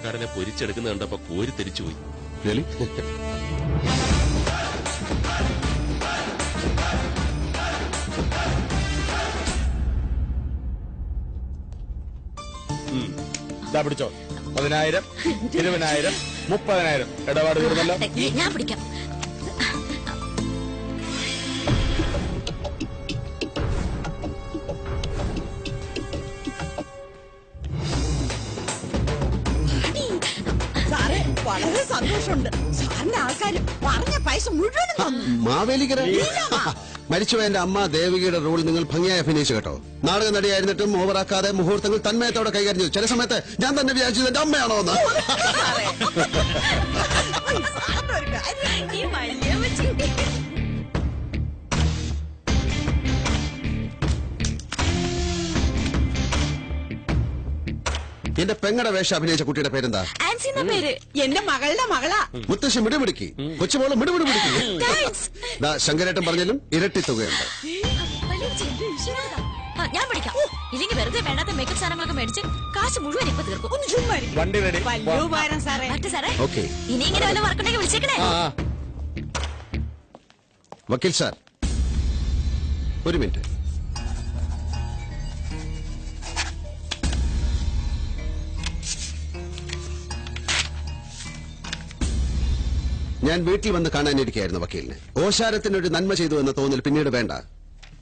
കൊള്ളക്കാരനെ പൊരിച്ചെടുക്കുന്ന കണ്ടപ്പോ കോരി തിരിച്ചുപോയി. പിടിച്ചോ. 10,000, 20,000, 30,000 ഇടപാട് തീർന്നല്ലോ. ഞാൻ പിടിക്കാം. സാറേ വളരെ സന്തോഷമുണ്ട്. സാറിന്റെ ആൾക്കാര് പറഞ്ഞ പൈസ മുഴുവനും തന്നു. മാവേലിക്കര മരിച്ചുപോയ എന്റെ അമ്മ ദേവികയുടെ റോൾ നിങ്ങൾ ഭംഗിയായി അഭിനയിച്ചു കേട്ടോ. നാടക നടിയായിരുന്നിട്ടും ഓവറാക്കാതെ മുഹൂർത്തങ്ങൾ തന്മയത്തോടെ കൈകാര്യം ചെയ്തു. ചില സമയത്ത് ഞാൻ തന്നെ വിചാരിച്ചത് എന്റെ അമ്മയാണോ എന്ന്. എന്റെ പെങ്ങടെ വേഷം അഭിനയിച്ച കുട്ടിയുടെ പേരെന്താ? പേര് എന്റെ മകളുടെ മകളാ. മുത്തശ്ശി മിടുമിടുക്കി, കൊച്ചുമോള് മിടുമിടുമിടുക്കി. ശങ്കരേട്ടൻ പറഞ്ഞാലും ഇരട്ടി തുകയുണ്ട്. ഞാൻ പിടിക്കാം. ഇല്ലെങ്കിൽ വെറുതെ വേണ്ടാത്ത മേക്കപ്പ് സാധനങ്ങളൊക്കെ മേടിച്ച് കാശ് മുഴുവൻ ഇപ്പൊ തീർക്കും. ഒന്ന് ചുമ്മാ വണ്ടി റെഡി. വലിയ ഉപകാരം സാറേ. സാറേ ഓക്കെ, ഇനി ഇങ്ങനെ വല്ല വർക്കുണ്ടെങ്കിൽ വിളിച്ചേക്കണേ. വക്കീൽ സാർ ഒരു മിനിറ്റ്. ഞാൻ വീട്ടിൽ വന്ന് കാണാനിരിക്കുകയായിരുന്നു വക്കീലിനെ. ഓശാരത്തിനൊരു നന്മ ചെയ്തു എന്ന തോന്നൽ പിന്നീട് വേണ്ട.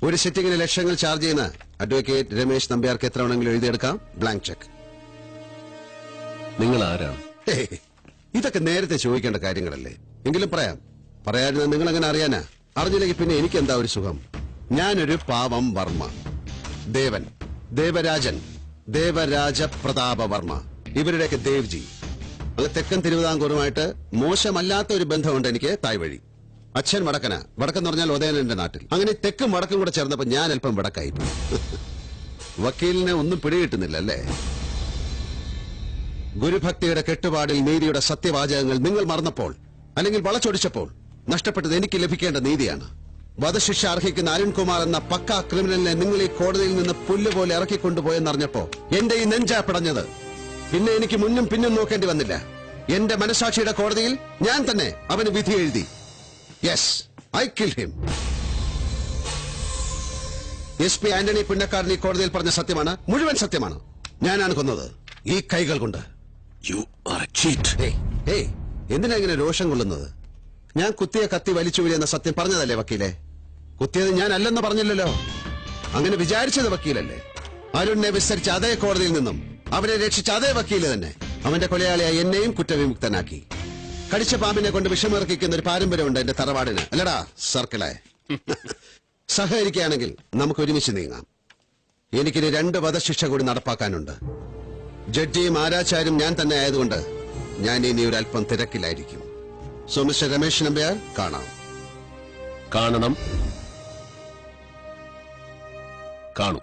ഒരു സിറ്റിംഗിന് ലക്ഷങ്ങൾ ചാർജ് ചെയ്യുന്ന അഡ്വക്കേറ്റ് രമേശ് നമ്പ്യാർക്ക് എത്ര വേണമെങ്കിലും എഴുതിയെടുക്കാം. Blank cheque. നിങ്ങൾ ആരാണ്? ഇതൊക്കെ നേരത്തെ ചോദിക്കേണ്ട കാര്യങ്ങളല്ലേ. എങ്കിലും പറയാതിരുന്ന നിങ്ങൾ എങ്ങനെ അറിയാനാ? അറിഞ്ഞില്ലെങ്കിൽ പിന്നെ എനിക്ക് എന്താ ഒരു സുഖം. ഞാനൊരു പാവം വർമ്മ. ദേവരാജൻ, ദേവരാജ പ്രതാപ വർമ്മ, ഇവരുടെയൊക്കെ ദേവ്ജി. അത് തെക്കൻ തിരുവിതാംകൂറുമായിട്ട് മോശമല്ലാത്ത ഒരു ബന്ധമുണ്ട് എനിക്ക്. തായ്വഴി. അച്ഛൻ വടക്കെന്ന് പറഞ്ഞാൽ ഉദയനന്റെ നാട്ടിൽ. അങ്ങനെ തെക്കും വടക്കും കൂടെ ചേർന്നപ്പോ ഞാൻ അല്പം വടക്കായി. വക്കീലിനെ ഒന്നും പിടികിട്ടുന്നില്ല അല്ലേ? ഗുരുഭക്തിയുടെ കെട്ടുപാടിൽ നീതിയുടെ സത്യവാചകങ്ങൾ നിങ്ങൾ മറന്നപ്പോൾ, അല്ലെങ്കിൽ വളച്ചൊടിച്ചപ്പോൾ നഷ്ടപ്പെട്ടത് എനിക്ക് ലഭിക്കേണ്ട നീതിയാണ്. വധശിക്ഷ അർഹിക്കുന്ന അരുൺകുമാർ എന്ന പക്കാ ക്രിമിനലിനെ നിങ്ങൾ ഈ കോടതിയിൽ നിന്ന് പുല്ലുപോലെ ഇറക്കിക്കൊണ്ടുപോയെന്നറിഞ്ഞപ്പോ എന്റെ ഈ നെഞ്ചാ പിടഞ്ഞത്. പിന്നെ എനിക്ക് മുന്നും പിന്നും നോക്കേണ്ടി വന്നില്ല. എന്റെ മനസാക്ഷിയുടെ കോടതിയിൽ ഞാൻ തന്നെ അവന് വിധി എഴുതി. Yes, I killed him. SP Antony Punnakkaran ഈ കോടതിയിൽ പറഞ്ഞ സത്യമാണ്, മുഴുവൻ സത്യമാണ്. ഞാനാണ് കൊന്നത് ഈ കൈകൾ കൊണ്ട്. എന്തിനാ ഇങ്ങനെ രോഷം കൊള്ളുന്നത്? ഞാൻ കുത്തിയ കത്തി വലിച്ചു വീഴുന്ന സത്യം പറഞ്ഞതല്ലേ വക്കീലെ? കുത്തിയത് ഞാൻ അല്ലെന്ന് പറഞ്ഞില്ലല്ലോ. അങ്ങനെ വിചാരിച്ചത് വക്കീലല്ലേ? അരുണിനെ വിസ്തരിച്ച അതേ കോടതിയിൽ നിന്നും അവനെ രക്ഷിച്ച അതേ വക്കീല് തന്നെ അവന്റെ കൊലയാളിയായി എന്നെയും കുറ്റവിമുക്തനാക്കി. കടിച്ച പാമ്പിനെ കൊണ്ട് വിഷമിറക്കിക്കുന്ന ഒരു പാരമ്പര്യമുണ്ട് എന്റെ തറവാടിന്, അല്ലടാ സർക്കിളെ? സഹകരിക്കുകയാണെങ്കിൽ നമുക്ക് ഒരുമിച്ച് നീങ്ങാം. എനിക്കിനി 2 വധശിക്ഷ കൂടി നടപ്പാക്കാനുണ്ട്. ജഡ്ജിയും ആരാച്ചാരും ഞാൻ തന്നെ ആയതുകൊണ്ട് ഞാൻ ഇനി ഒരു അല്പം തിരക്കിലായിരിക്കും. സോ മിസ്റ്റർ രമേശ് നമ്പ്യാർ, കാണണം. കാണും.